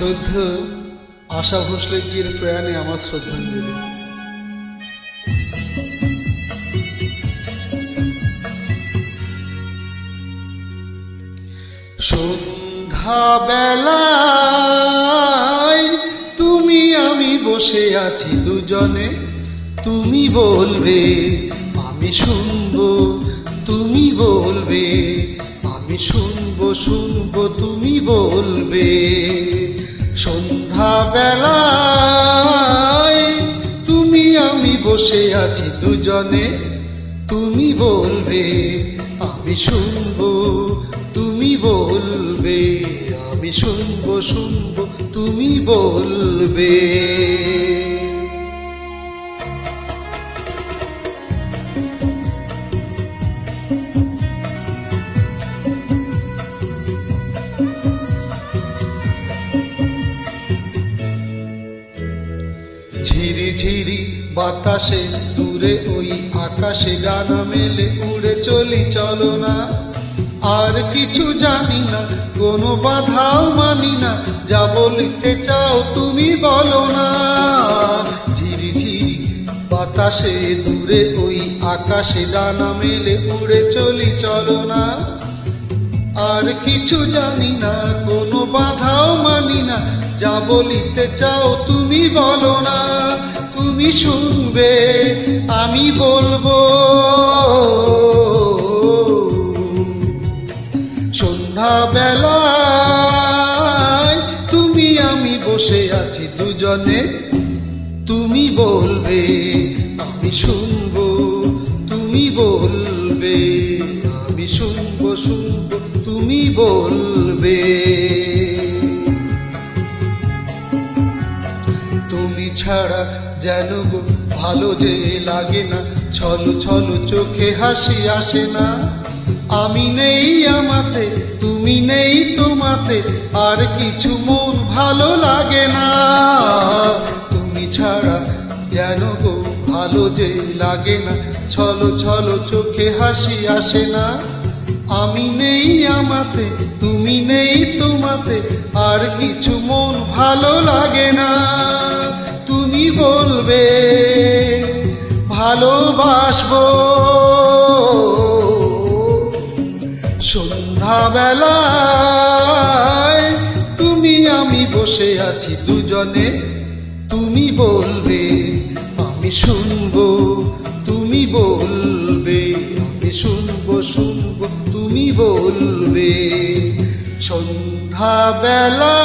শ্রদ্ধেয় আশা ভোসলেজির প্রয়াণে আমার শ্রদ্ধাঞ্জলি। সন্ধ্যা বেলায় তুমি আমি বসে আছি দুজনে, তুমি বলবে আমি শুনবো, তুমি বলবে আমি শুনবো, শুনবো তুমি বলবে। সন্ধ্যা বেলায় তুমি আমি বসে আছি দুজনে, তুমি বলবে আমি শুনবো, তুমি বলবে আমি শুনবো, শুনবো তুমি বলবে। ঝিরি ঝিরি বাতাসে দূরে ওই আকাশে ডানা মেলে উড়ে চলি চলো না, আর কিছু জানি না, কোনো বাধাও মানি না, যা বলতে চাও তুমি বলো না। ঝিরি ঝিরি বাতাসে দূরে ওই আকাশে ডানা মেলে উড়ে চলি চলো না, আর কিছু জানি না, কোনো বাধাও মানি না, যা বলিতে চাও তুমি বলো না। তুমি শুনবে আমি বলবো, সন্ধ্যা বেলায় তুমি আমি বসে আছি দুজনে, তুমি বলবে আমি শুনবো, তুমি বলবে আমি শুনবো, শুনবো তুমি বলবে। তুমি ছাড়া যেন গো ভালো যে লাগে না, ছলো ছলো চোখে হাসি আসে না। আমি নেই আমাতে, তুমি নেই তোমাতে, আর কিছু মন ভালো লাগে না। তুমি ছাড়া যেন গো ভালো যে লাগে না, ছলো ছলো চোখে হাসি আসে না। আমি নেই আমাতে, তুমি নেই তোমাতে, আর কিছু মন ভালো লাগে না। তুমি বলবে ভালোবাসবো, সন্ধ্যা বেলায় তুমি আমি বসে আছি দুজনে, তুমি বলবে আমি শুনবো, তুমি বলবে আমি শুনবো, শুনবো তুমি বলবে। সন্ধ্যা বেলা